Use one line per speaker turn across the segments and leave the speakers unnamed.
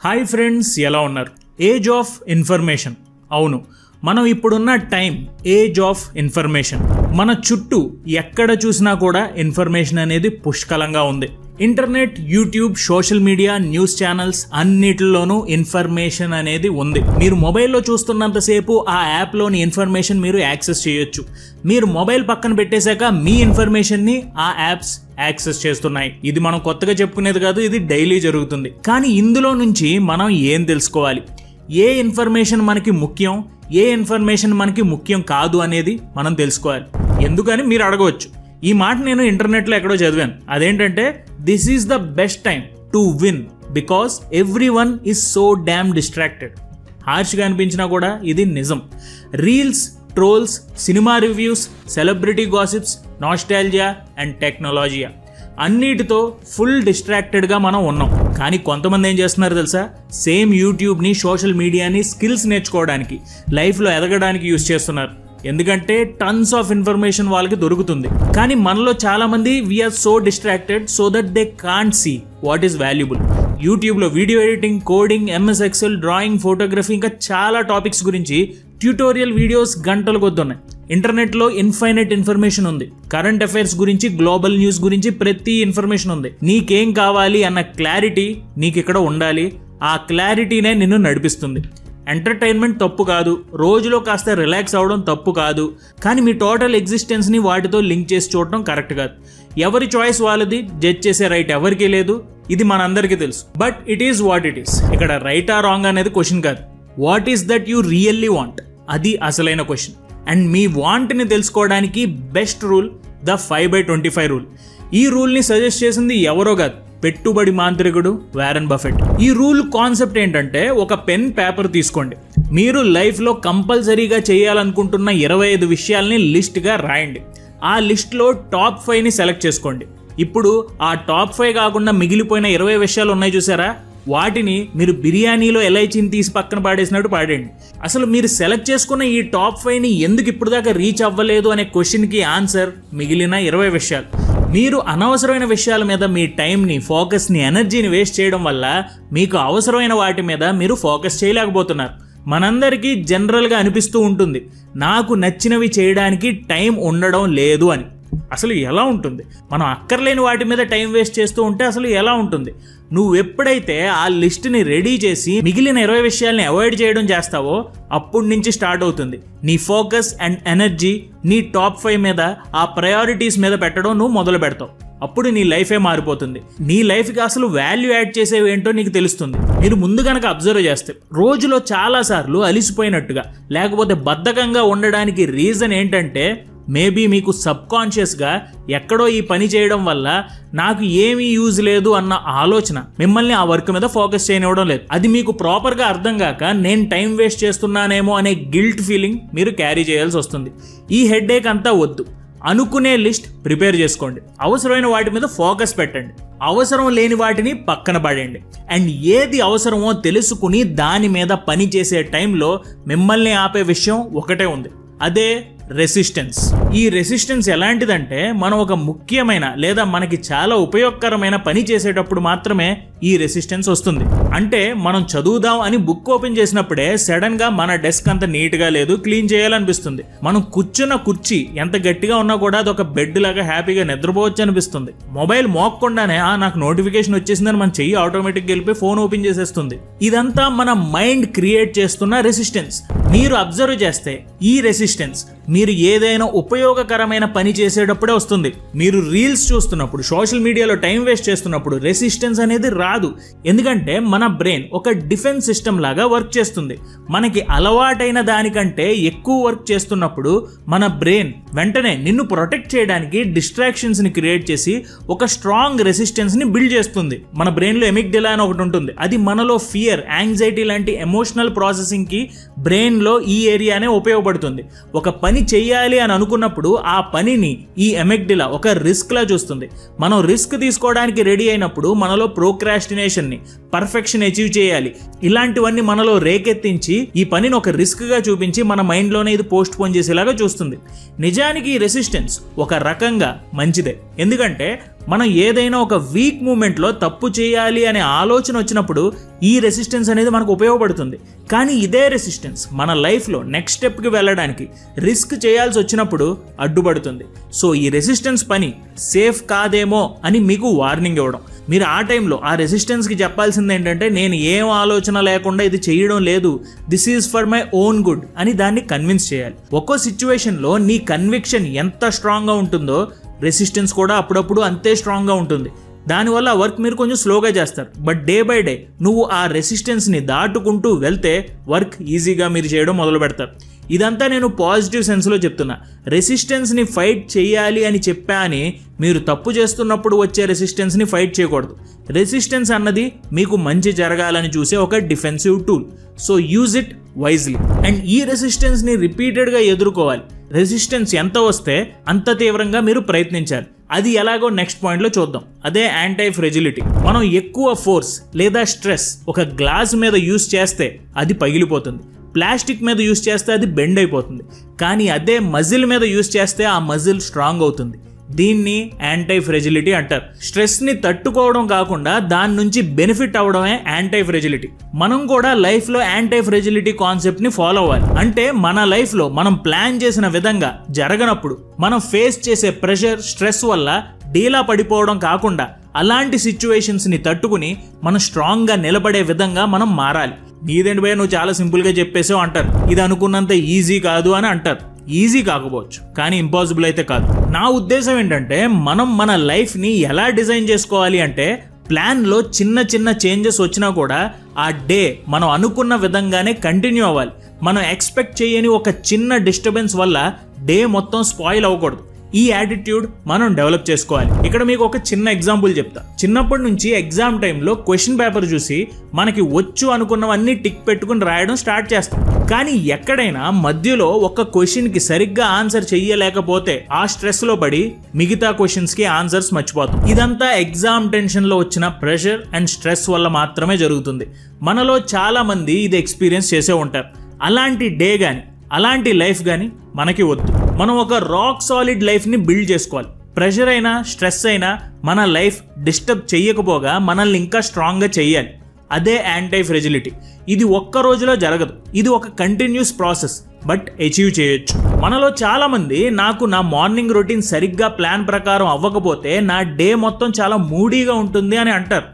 Hi friends, ఎలా ఉన్నారు? Age of information. అవును, మనం ఇప్పుడున్న టైం ఏజ్ ఆఫ్ ఇన్ఫర్మేషన్. మన చుట్టూ ఎక్కడ చూసినా కూడా ఇన్ఫర్మేషన్ అనేది పుష్కలంగా ఉంది. Internet, YouTube, social media, news channels అన్నిటిలోనూ ఇన్ఫర్మేషన్ అనేది ఉంది. మీరు మొబైల్లో చూస్తున్నంతసేపు ఆ యాప్లోని ఇన్ఫర్మేషన్ మీరు యాక్సెస్ చేయొచ్చు. మీరు మొబైల్ పక్కన పెట్టేశాక మీ ఇన్ఫర్మేషన్ని ఆ యాప్స్ యాక్సెస్ చేస్తున్నాయి. ఇది మనం కొత్తగా చెప్పుకునేది కాదు, ఇది డైలీ జరుగుతుంది. కానీ ఇందులో నుంచి మనం ఏం తెలుసుకోవాలి? ఏ ఇన్ఫర్మేషన్ మనకి ముఖ్యం, ఏ ఇన్ఫర్మేషన్ మనకి ముఖ్యం కాదు అనేది మనం తెలుసుకోవాలి. ఎందుకని మీరు అడగవచ్చు. ఈ మాట నేను ఇంటర్నెట్లో ఎక్కడో చదివాను. అదేంటంటే, this is the best time to win because every one is so damn distracted. హార్ష్గా అనిపించినా కూడా ఇది నిజం. Reels, trolls, cinema reviews, celebrity gossips, nostalgia and technologia అన్నిటితో ఫుల్ డిస్ట్రాక్టెడ్గా మనం ఉన్నాం. కానీ కొంతమంది ఏం చేస్తున్నారు తెలుసా? సేమ్ యూట్యూబ్ని, సోషల్ మీడియాని స్కిల్స్ నేర్చుకోవడానికి, లైఫ్లో ఎదగడానికి యూజ్ చేస్తున్నారు. ఎందుకంటే టన్స్ ఆఫ్ ఇన్ఫర్మేషన్ వాళ్ళకి దొరుకుతుంది. కానీ మనలో చాలా మంది we are so distracted so that they can't see what is valuable. యూట్యూబ్లో video editing, coding, MS Excel, drawing, photography, ఇంకా చాలా టాపిక్స్ గురించి ట్యూటోరియల్ వీడియోస్ గంటలు కొద్దున్నాయి. ఇంటర్నెట్లో ఇన్ఫైనైట్ ఇన్ఫర్మేషన్ ఉంది. కరెంట్ అఫైర్స్ గురించి, గ్లోబల్ న్యూస్ గురించి ప్రతి ఇన్ఫర్మేషన్ ఉంది. నీకేం కావాలి అన్న క్లారిటీ నీకు ఇక్కడ ఉండాలి. ఆ క్లారిటీనే నిన్ను నడిపిస్తుంది. ఎంటర్టైన్మెంట్ తప్పు కాదు, రోజులో కాస్త రిలాక్స్ అవ్వడం తప్పు కాదు. కానీ మీ టోటల్ ఎగ్జిస్టెన్స్ని వాటితో లింక్ చేసి చూడటం కరెక్ట్ కాదు. ఎవరి చాయిస్ వాళ్ళది, జడ్జ్ చేసే రైట్ ఎవరికీ లేదు. ఇది మనందరికీ తెలుసు. But it is what it is. ఇక్కడ రైట్ ఆ రాంగ్ అనేది క్వశ్చన్ కాదు. What is that you really want, అది అసలైన క్వశ్చన్. అండ్ మీ వాంట్ని తెలుసుకోవడానికి బెస్ట్ రూల్ ద 5/25 రూల్. ఈ రూల్ని సజెస్ట్ చేసింది ఎవరో కాదు, పెట్టుబడి మాంత్రికుడు వారెన్ బఫెట్. ఈ రూల్ కాన్సెప్ట్ ఏంటంటే, ఒక పెన్, పేపర్ తీసుకోండి. మీరు లైఫ్లో కంపల్సరీగా చేయాలనుకుంటున్న 25 విషయాల్ని లిస్ట్గా రాయండి. ఆ లిస్ట్లో టాప్ 5ని సెలెక్ట్ చేసుకోండి. ఇప్పుడు ఆ టాప్ 5 కాకుండా మిగిలిపోయిన 20 విషయాలు ఉన్నాయి చూసారా, వాటిని మీరు బిర్యానీలో ఎలైచీని తీసి పక్కన పాడేసినట్టు పాడేయండి. అసలు మీరు సెలెక్ట్ చేసుకున్న ఈ టాప్ 5ని ఎందుకు ఇప్పుడు దాకా రీచ్ అవ్వలేదు అనే క్వశ్చన్కి ఆన్సర్ మిగిలిన 20 విషయాలు. మీరు అనవసరమైన విషయాల మీద మీ టైంని, ఫోకస్ని, ఎనర్జీని వేస్ట్ చేయడం వల్ల మీకు అవసరమైన వాటి మీద మీరు ఫోకస్ చేయలేకపోతున్నారు. మనందరికీ జనరల్గా అనిపిస్తూ ఉంటుంది, నాకు నచ్చినవి చేయడానికి టైం ఉండడం లేదు అని. అసలు ఎలా ఉంటుంది? మనం అక్కర్లేని వాటి మీద టైం వేస్ట్ చేస్తూ ఉంటే అసలు ఎలా ఉంటుంది? నువ్వు ఎప్పుడైతే ఆ లిస్ట్ని రెడీ చేసి మిగిలిన 20 విషయాల్ని అవాయిడ్ చేయడం చేస్తావో అప్పటి నుంచి స్టార్ట్ అవుతుంది నీ ఫోకస్ అండ్ ఎనర్జీ నీ టాప్ 5 మీద, ఆ ప్రయారిటీస్ మీద పెట్టడం నువ్వు మొదలు పెడతావు. అప్పుడు నీ లైఫే మారిపోతుంది. నీ లైఫ్కి అసలు వాల్యూ యాడ్ చేసేవి ఏంటో నీకు తెలుస్తుంది. మీరు ముందు కనుక అబ్జర్వ్ చేస్తే, రోజులో చాలాసార్లు అలిసిపోయినట్టుగా లేకపోతే బద్ధకంగా ఉండడానికి రీజన్ ఏంటంటే, మేబీ మీకు సబ్కాన్షియస్గా ఎక్కడో ఈ పని చేయడం వల్ల నాకు ఏమీ యూజ్ లేదు అన్న ఆలోచన మిమ్మల్ని ఆ వర్క్ మీద ఫోకస్ చేయనివ్వడం లేదు. అది మీకు ప్రాపర్గా అర్థం కాక నేను టైం వేస్ట్ చేస్తున్నానేమో అనే గిల్ట్ ఫీలింగ్ మీరు క్యారీ చేయాల్సి వస్తుంది. ఈ హెడ్ఏక్ అంతా వద్దు. అనుకునే లిస్ట్ ప్రిపేర్ చేసుకోండి. అవసరమైన వాటి మీద ఫోకస్ పెట్టండి. అవసరం లేని వాటిని పక్కన పడేయండి. అండ్ ఏది అవసరమో తెలుసుకుని దాని మీద పని చేసే టైంలో మిమ్మల్ని ఆపే విషయం ఒకటే ఉంది, అదే రెసిస్టెన్స్. ఈ రెసిస్టెన్స్ ఎలాంటిదంటే, మనం ఒక ముఖ్యమైన లేదా మనకి చాలా ఉపయోగకరమైన పని చేసేటప్పుడు మాత్రమే ఈ రెసిస్టెన్స్ వస్తుంది. అంటే మనం చదువుదాం అని బుక్ ఓపెన్ చేసినప్పుడే సడన్ గా మన డెస్క్ అంత నీట్గా లేదు, క్లీన్ చేయాలనిపిస్తుంది. మనం కూర్చున్న కుర్చీ ఎంత గట్టిగా ఉన్నా కూడా అదొక బెడ్ లాగా హ్యాపీగా నిద్రపోవచ్చు అనిపిస్తుంది. మొబైల్ మోక్కుండానే నాకు నోటిఫికేషన్ వచ్చేసిందని మన చెయ్యి ఆటోమేటిక్గా వెళ్ళిపోయి ఫోన్ ఓపెన్ చేసేస్తుంది. ఇదంతా మన మైండ్ క్రియేట్ చేస్తున్న రెసిస్టెన్స్. మీరు అబ్జర్వ్ చేస్తే ఈ రెసిస్టెన్స్ మీరు ఏదైనా ఉపయోగకరమైన పని చేసేటప్పుడే వస్తుంది. మీరు రీల్స్ చూస్తున్నప్పుడు, సోషల్ మీడియాలో టైం వేస్ట్ చేస్తున్నప్పుడు రెసిస్టెన్స్ అనేది రాదు. ఎందుకంటే మన బ్రెయిన్ ఒక డిఫెన్స్ సిస్టమ్ లాగా వర్క్ చేస్తుంది. మనకి అలవాటైన దానికంటే ఎక్కువ వర్క్ చేస్తున్నప్పుడు మన బ్రెయిన్ వెంటనే నిన్ను ప్రొటెక్ట్ చేయడానికి డిస్ట్రాక్షన్స్ని క్రియేట్ చేసి ఒక స్ట్రాంగ్ రెసిస్టెన్స్ని బిల్డ్ చేస్తుంది. మన బ్రెయిన్లో ఎమిగ్డలా అని ఒకటి ఉంటుంది. అది మనలో ఫియర్, యాంగ్జైటీ లాంటి ఎమోషనల్ ప్రాసెసింగ్కి బ్రెయిన్లో ఈ ఏరియానే ఉపయోగపడుతుంది. ఒక పని చెయ్యాలి అని అనుకున్నప్పుడు ఆ పనిని ఈ ఎమిగ్డలా ఒక రిస్క్ లా చూస్తుంది. మనం రిస్క్ తీసుకోవడానికి రెడీ అయినప్పుడు మనలో ప్రోక్రాస్టినేషన్ని, పర్ఫెక్షన్ అచీవ్ చేయాలి, ఇలాంటివన్నీ మనలో రేకెత్తించి ఈ పనిని ఒక రిస్క్ గా చూపించి మన మైండ్ లోనే ఇది పోస్ట్ పోన్ చేసేలాగా చూస్తుంది. నిజానికి ఈ రెసిస్టెన్స్ ఒక రకంగా మంచిదే. ఎందుకంటే మనం ఏదైనా ఒక వీక్ మూమెంట్లో తప్పు చేయాలి అనే ఆలోచన వచ్చినప్పుడు ఈ రెసిస్టెన్స్ అనేది మనకు ఉపయోగపడుతుంది. కానీ ఇదే రెసిస్టెన్స్ మన లైఫ్లో నెక్స్ట్ స్టెప్కి వెళ్ళడానికి రిస్క్ చేయాల్సి వచ్చినప్పుడు అడ్డుపడుతుంది. సో ఈ రెసిస్టెన్స్ పని సేఫ్ కాదేమో అని మీకు వార్నింగ్ ఇవ్వడం. మీరు ఆ టైంలో ఆ రెసిస్టెన్స్కి చెప్పాల్సింది ఏంటంటే, నేను ఏం ఆలోచన లేకుండా ఇది చేయడం లేదు, this is for my own good అని దాన్ని కన్విన్స్ చేయాలి. ఒక్కో సిచ్యువేషన్లో నీ కన్విక్షన్ ఎంత స్ట్రాంగ్గా ఉంటుందో రెసిస్టెన్స్ కూడా అప్పుడప్పుడు అంతే స్ట్రాంగ్గా ఉంటుంది. దానివల్ల వర్క్ మీరు కొంచెం స్లోగా చేస్తారు. బట్ డే బై డే నువ్వు ఆ రెసిస్టెన్స్ని దాటుకుంటూ వెళ్తే వర్క్ ఈజీగా మీరు చేయడం మొదలు పెడతారు. ఇదంతా నేను పాజిటివ్ సెన్స్లో చెప్తున్నా. రెసిస్టెన్స్ని ఫైట్ చేయాలి అని చెప్పా అని మీరు తప్పు చేస్తున్నప్పుడు వచ్చే రెసిస్టెన్స్ని ఫైట్ చేయకూడదు. రెసిస్టెన్స్ అన్నది మీకు మంచి జరగాలని చూసే ఒక defensive tool. So use it wisely. And ఈ రెసిస్టెన్స్ని రిపీటెడ్గా ఎదుర్కోవాలి. రెసిస్టెన్స్ ఎంత వస్తే అంత తీవ్రంగా మీరు ప్రయత్నించాలి. అది ఎలాగో నెక్స్ట్ పాయింట్లో చూద్దాం. అదే యాంటీ ఫ్రెజిలిటీ. మనం ఎక్కువ ఫోర్స్ లేదా స్ట్రెస్ ఒక గ్లాస్ మీద యూజ్ చేస్తే అది పగిలిపోతుంది. ప్లాస్టిక్ మీద యూజ్ చేస్తే అది బెండ్ అయిపోతుంది. కానీ అదే మజిల్ మీద యూజ్ చేస్తే ఆ మజిల్ స్ట్రాంగ్ అవుతుంది. దీన్ని యాంటీ ఫ్రెజిలిటీ అంటారు. స్ట్రెస్ని తట్టుకోవడం కాకుండా దాని నుంచి బెనిఫిట్ అవ్వడమే యాంటీ ఫ్రెజిలిటీ. మనం కూడా లైఫ్లో యాంటీ ఫ్రెజిలిటీ కాన్సెప్ట్ని ఫాలో అవ్వాలి. అంటే మన లైఫ్లో మనం ప్లాన్ చేసిన విధంగా జరగనప్పుడు మనం ఫేస్ చేసే ప్రెషర్, స్ట్రెస్ వల్ల డీలా పడిపోవడం కాకుండా అలాంటి సిచ్యువేషన్స్ని తట్టుకుని మనం స్ట్రాంగ్గా నిలబడే విధంగా మనం మారాలి. నీదేంటి భయ్యా నువ్వు చాలా సింపుల్గా చెప్పేసావు అంటారు. ఇది అనుకున్నంత ఈజీ కాదు అని అంటారు. ఈజీ కాకపోవచ్చు, కానీ ఇంపాసిబుల్ అయితే కాదు. నా ఉద్దేశం ఏంటంటే, మనం మన లైఫ్ని ఎలా డిజైన్ చేసుకోవాలి అంటే, ప్లాన్లో చిన్న చిన్న చేంజెస్ వచ్చినా కూడా ఆ డే మనం అనుకున్న విధంగానే కంటిన్యూ అవ్వాలి. మనం ఎక్స్పెక్ట్ చేయని ఒక చిన్న డిస్టర్బెన్స్ వల్ల డే మొత్తం స్పాయిల్ అవ్వకూడదు. ఈ యాటిట్యూడ్ మనం డెవలప్ చేసుకోవాలి. ఇక్కడ మీకు ఒక చిన్న ఎగ్జాంపుల్ చెప్తా. చిన్నప్పటి నుంచి ఎగ్జామ్ టైంలో క్వశ్చన్ పేపర్ చూసి మనకి వచ్చు అనుకున్నవన్నీ టిక్ పెట్టుకుని రాయడం స్టార్ట్ చేస్తాం. కానీ ఎక్కడైనా మధ్యలో ఒక క్వశ్చన్కి సరిగ్గా ఆన్సర్ చెయ్యలేకపోతే ఆ స్ట్రెస్లో పడి మిగతా క్వశ్చన్స్కి ఆన్సర్స్ మర్చిపోతాం. ఇదంతా ఎగ్జామ్ టెన్షన్లో వచ్చిన ప్రెషర్ అండ్ స్ట్రెస్ వల్ల మాత్రమే జరుగుతుంది. మనలో చాలా మంది ఇది ఎక్స్పీరియన్స్ చేసే ఉంటారు. అలాంటి డే కానీ అలాంటి లైఫ్ కానీ మనకి వద్దు. మనం ఒక రాక్ సాలిడ్ లైఫ్ని బిల్డ్ చేసుకోవాలి. ప్రెషర్ అయినా స్ట్రెస్ అయినా మన లైఫ్ డిస్టర్బ్ చెయ్యకపోగా మనల్ని ఇంకా స్ట్రాంగ్గా చెయ్యాలి. అదే యాంటీ ఫ్రెజిలిటీ. ఇది ఒక్క రోజులో జరగదు. ఇది ఒక కంటిన్యూస్ ప్రాసెస్, బట్ అచీవ్ చేయొచ్చు. మనలో చాలా మంది నాకు నా మార్నింగ్ రొటీన్ సరిగ్గా ప్లాన్ ప్రకారం అవ్వకపోతే నా డే మొత్తం చాలా మూడీగా ఉంటుంది అని అంటారు.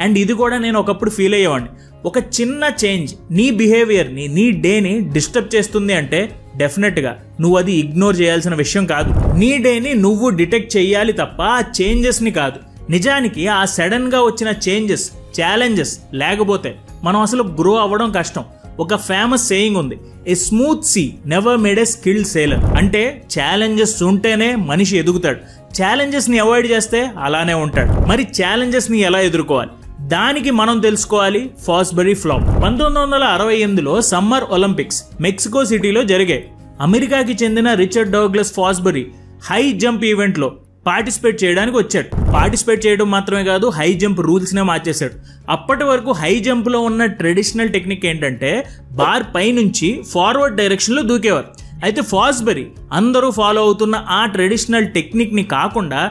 అండ్ ఇది కూడా నేను ఒకప్పుడు ఫీల్ అయ్యేవాడిని. ఒక చిన్న చేంజ్ నీ బిహేవియర్ని, నీ డేని డిస్టర్బ్ చేస్తుంది అంటే డెఫినెట్గా నువ్వు అది ఇగ్నోర్ చేయాల్సిన విషయం కాదు. నీ డేని నువ్వు డిటెక్ట్ చేయాలి తప్ప ఆ చేంజెస్ని కాదు. నిజానికి ఆ సడన్గా వచ్చిన చేంజెస్, ఛాలెంజెస్ లేకపోతే మనం అసలు గ్రో అవ్వడం కష్టం. ఒక ఫేమస్ సేయింగ్ ఉంది, a smooth sea never made a skilled sailor. అంటే ఛాలెంజెస్ ఉంటేనే మనిషి ఎదుగుతాడు. ఛాలెంజెస్ని అవాయిడ్ చేస్తే అలానే ఉంటాడు. మరి ఛాలెంజెస్ని ఎలా ఎదుర్కోవాలి? దానికి మనం తెలుసుకోవాలి ఫాస్బరీ ఫ్లాప్. 1968లో సమ్మర్ ఒలింపిక్స్ మెక్సికో సిటీలో జరిగాయి. అమెరికాకి చెందిన రిచర్డ్ డగ్లస్ ఫాస్బరీ హై జంప్ ఈవెంట్లో పార్టిసిపేట్ చేయడానికి వచ్చాడు. పార్టిసిపేట్ చేయడం మాత్రమే కాదు, హై జంప్ రూల్స్నే మార్చేశాడు. అప్పటి వరకు హై జంప్లో ఉన్న ట్రెడిషనల్ టెక్నిక్ ఏంటంటే బార్ పై నుంచి ఫార్వర్డ్ డైరెక్షన్లో దూకేవారు. అయితే ఫాస్బరీ అందరూ ఫాలో అవుతున్న ఆ ట్రెడిషనల్ టెక్నిక్ని కాకుండా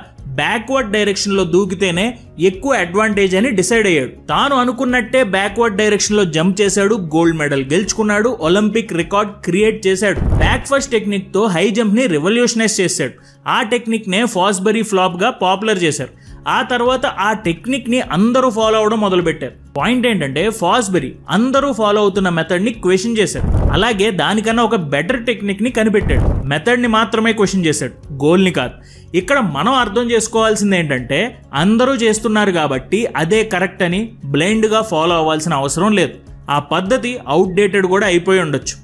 బ్యాక్వర్డ్ డైరెక్షన్లో దూకితేనే ఎక్కువ అడ్వాంటేజ్ అని డిసైడ్ అయ్యాడు. తాను అనుకున్నట్టే బ్యాక్వర్డ్ డైరెక్షన్లో జంప్ చేశాడు, గోల్డ్ మెడల్ గెలుచుకున్నాడు, ఒలింపిక్ రికార్డ్ క్రియేట్ చేశాడు. బ్యాక్ ఫస్ట్ టెక్నిక్తో హై జంప్ని రెవల్యూషనైజ్ చేశాడు. ఆ టెక్నిక్నే ఫాస్బరీ ఫ్లాప్గా పాపులర్ చేశారు. ఆ తర్వాత ఆ టెక్నిక్ని అందరూ ఫాలో అవడం మొదలుపెట్టారు. పాయింట్ ఏంటంటే, ఫాస్బరీ అందరూ ఫాలో అవుతున్న మెథడ్ని క్వశ్చన్ చేశాడు. అలాగే దానికన్నా ఒక బెటర్ టెక్నిక్ని కనిపెట్టాడు. మెథడ్ని మాత్రమే క్వశ్చన్ చేశాడు, గోల్ని కాదు. ఇక్కడ మనం అర్థం చేసుకోవాల్సింది ఏంటంటే, అందరూ చేస్తున్నారు కాబట్టి అదే కరెక్ట్ అని బ్లైండ్గా ఫాలో అవ్వాల్సిన అవసరం లేదు. ఆ పద్ధతి అవుట్డేటెడ్ కూడా అయిపోయి ఉండొచ్చు.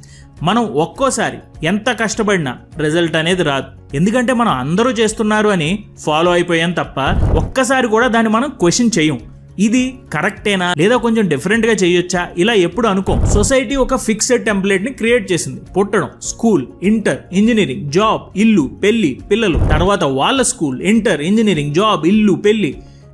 మనం ఒక్కోసారి ఎంత కష్టపడినా రిజల్ట్ అనేది రాదు. ఎందుకంటే మనం అందరూ చేస్తున్నారు అని ఫాలో అయిపోయాం తప్ప ఒక్కసారి కూడా దాన్ని మనం క్వశ్చన్ చేయం. ఇది కరెక్టేనా లేదా కొంచెం డిఫరెంట్గా చేయొచ్చా ఇలా ఎప్పుడు అనుకోం. సొసైటీ ఒక ఫిక్స్డ్ టెంప్లెట్ని క్రియేట్ చేసింది. పుట్టడం, స్కూల్, ఇంటర్, ఇంజనీరింగ్, జాబ్, ఇల్లు, పెళ్లి, పిల్లలు, తర్వాత వాళ్ళ స్కూల్, ఇంటర్, ఇంజనీరింగ్, జాబ్, ఇల్లు, పెళ్లి.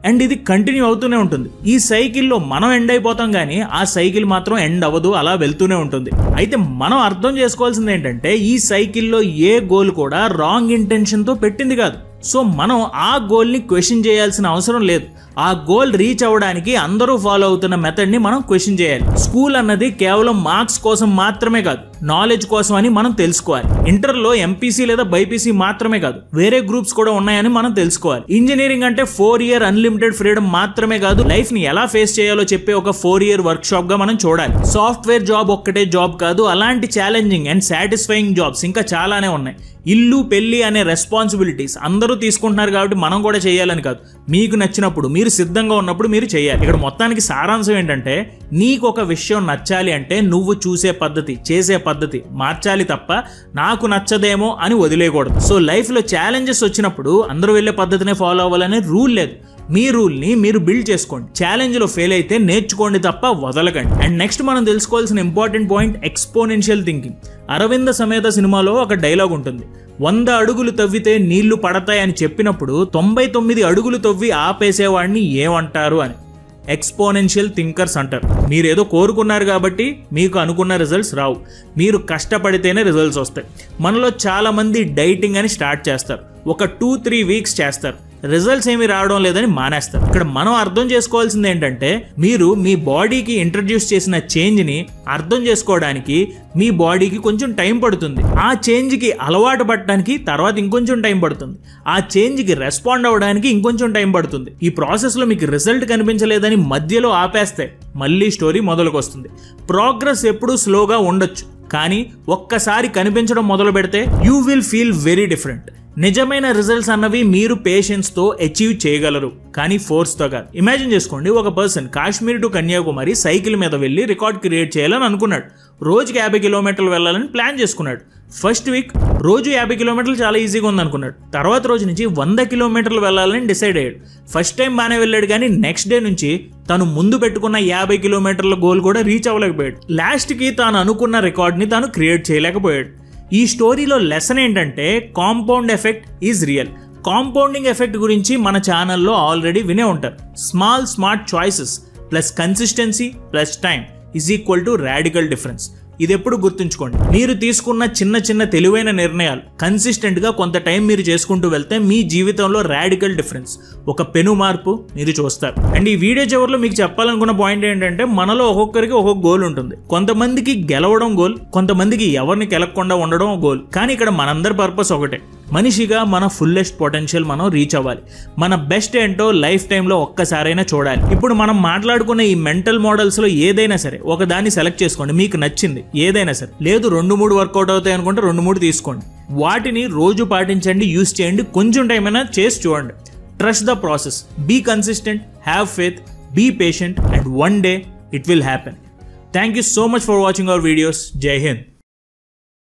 అండ్ ఇది కంటిన్యూ అవుతూనే ఉంటుంది. ఈ సైకిల్లో మనం ఎండ్ అయిపోతాం కానీ ఆ సైకిల్ మాత్రం ఎండ్ అవ్వదు, అలా వెళ్తూనే ఉంటుంది. అయితే మనం అర్థం చేసుకోవాల్సింది ఏంటంటే, ఈ సైకిల్లో ఏ గోల్ కూడా రాంగ్ ఇంటెన్షన్తో పెట్టింది కాదు. సో మనం ఆ గోల్ని క్వశ్చన్ చేయాల్సిన అవసరం లేదు. ఆ గోల్ రీచ్ అవ్వడానికి అందరూ ఫాలో అవుతున్న మెథడ్ని మనం క్వశ్చన్ చేయాలి. స్కూల్ అన్నది కేవలం మార్క్స్ కోసం మాత్రమే కాదు, నాలెడ్జ్ కోసం అని మనం తెలుసుకోవాలి. ఇంటర్లో ఎంపీసీ లేదా బైపీసీ మాత్రమే కాదు, వేరే గ్రూప్స్ కూడా ఉన్నాయని మనం తెలుసుకోవాలి. ఇంజనీరింగ్ అంటే 4 year అన్లిమిటెడ్ ఫ్రీడమ్ మాత్రమే కాదు, లైఫ్ ని ఎలా ఫేస్ చేయాలో చెప్పే ఒక 4 year వర్క్ షాప్ గా మనం చూడాలి. సాఫ్ట్వేర్ జాబ్ ఒక్కటే జాబ్ కాదు, అలాంటి ఛాలెంజింగ్ అండ్ సాటిస్ఫైయింగ్ జాబ్స్ ఇంకా చాలానే ఉన్నాయి. ఇల్లు పెళ్లి అనే రెస్పాన్సిబిలిటీస్ అందరూ తీసుకుంటున్నారు కాబట్టి మనం కూడా చేయాలని కాదు, మీకు నచ్చినప్పుడు మీరు సిద్ధంగా ఉన్నప్పుడు మీరు చేయాలి. ఇక్కడ మొత్తానికి సారాంశం ఏంటంటే, నీకు ఒక విషయం నచ్చాలి అంటే నువ్వు చూసే పద్ధతి, చేసే పద్ధతి మార్చాలి తప్ప నాకు నచ్చదేమో అని వదిలేయకూడదు. సో లైఫ్లో ఛాలెంజెస్ వచ్చినప్పుడు అందరూ వెళ్ళే పద్ధతినే ఫాలో అవ్వాలనే రూల్ లేదు. మీ రూల్ని మీరు బిల్డ్ చేసుకోండి. ఛాలెంజ్లో ఫెయిల్ అయితే నేర్చుకోండి తప్ప వదలకండి. అండ్ నెక్స్ట్ మనం తెలుసుకోవాల్సిన important point exponential thinking. Aravinda Sametha సినిమాలో ఒక డైలాగ్ ఉంటుంది, 100 అడుగులు తవ్వితే నీళ్లు పడతాయని చెప్పినప్పుడు 99 అడుగులు తవ్వి ఆపేసేవాడిని ఏమంటారు అని. ఎక్స్పోనెన్షియల్ థింకర్స్ అంటారు. మీరేదో కోరుకున్నారు కాబట్టి మీకు అనుకున్న రిజల్ట్స్ రావు, మీరు కష్టపడితేనే రిజల్ట్స్ వస్తాయి. మనలో చాలా మంది డైటింగ్ అని స్టార్ట్ చేస్తారు, ఒక 2-3 weeks చేస్తారు, రిజల్ట్స్ ఏమీ రావడం లేదని మానేస్తారు. ఇక్కడ మనం అర్థం చేసుకోవాల్సింది ఏంటంటే, మీరు మీ బాడీకి ఇంట్రడ్యూస్ చేసిన చేంజ్ని అర్థం చేసుకోవడానికి మీ బాడీకి కొంచెం టైం పడుతుంది. ఆ చేంజ్కి అలవాటు పడటానికి తర్వాత ఇంకొంచెం టైం పడుతుంది. ఆ చేంజ్కి రెస్పాండ్ అవ్వడానికి ఇంకొంచెం టైం పడుతుంది. ఈ ప్రాసెస్లో మీకు రిజల్ట్ కనిపించలేదని మధ్యలో ఆపేస్తే మళ్ళీ స్టోరీ మొదలుకు వస్తుంది. ప్రోగ్రెస్ ఎప్పుడూ స్లోగా ఉండొచ్చు, కానీ ఒక్కసారి కనిపించడం మొదలు పెడితే you will feel very different. నిజమైన రిజల్ట్స్ అన్నవి మీరు పేషెన్స్తో అచీవ్ చేయగలరు, కానీ ఫోర్స్తో కాదు. ఇమాజిన్ చేసుకోండి, ఒక person Kashmir to Kanyakumari cycle మీద వెళ్ళి రికార్డ్ క్రియేట్ చేయాలని అనుకున్నాడు. రోజుకి 50 kilometers వెళ్ళాలని ప్లాన్ చేసుకున్నాడు. ఫస్ట్ వీక్ రోజు 50 kilometers చాలా ఈజీగా ఉందనుకున్నాడు. తర్వాత రోజు నుంచి 100 kilometers వెళ్ళాలని డిసైడ్ అయ్యాడు. ఫస్ట్ టైం బాగానే వెళ్ళాడు, కానీ నెక్స్ట్ డే నుంచి తను ముందు పెట్టుకున్న 50 kilometers గోల్ కూడా రీచ్ అవ్వలేకపోయాడు. లాస్ట్కి తాను అనుకున్న రికార్డ్ని తాను క్రియేట్ చేయలేకపోయాడు. ఈ స్టోరీలో లెసన్ ఏంటంటే, compound effect is real. Compounding effect గురించి మన ఛానల్లో ఆల్రెడీ వినే ఉంటారు. Small smart choices plus consistency plus time is equal to radical difference. ఇది ఎప్పుడు గుర్తుంచుకోండి. మీరు తీసుకున్న చిన్న చిన్న తెలివైన నిర్ణయాలు కన్సిస్టెంట్గా కొంత టైం మీరు చేసుకుంటూ వెళ్తే మీ జీవితంలో రాడికల్ డిఫరెన్స్, ఒక పెను మార్పు మీరు చూస్తారు. అండ్ ఈ వీడియో చివరిలో మీకు చెప్పాలనుకున్న పాయింట్ ఏంటంటే, మనలో ఒక్కొక్కరికి ఒక్కొక్క గోల్ ఉంటుంది. కొంతమందికి గెలవడం గోల్, కొంతమందికి ఎవరిని గెలవకుండా ఉండడం గోల్. కానీ ఇక్కడ మనందరి పర్పస్ ఒకటే, మనిషిగా మన ఫుల్లెస్ట్ పొటెన్షియల్ మనం రీచ్ అవ్వాలి. మన బెస్ట్ ఏంటో లైఫ్ టైంలో ఒక్కసారైనా చూడాలి. ఇప్పుడు మనం మాట్లాడుకున్న ఈ మెంటల్ మోడల్స్లో ఏదైనా సరే ఒక దాన్ని సెలెక్ట్ చేసుకోండి, మీకు నచ్చింది ఏదైనా సరే. లేదు 2-3 వర్కౌట్ అవుతాయి అనుకుంటే 2-3 తీసుకోండి. వాటిని రోజు పాటించండి, యూస్ చేయండి, కొంచెం టైం అయినా చేసి చూడండి. Trust the process, be consistent, have faith, be patient, and one day it will happen. Thank you so much for watching our videos. జై హింద్.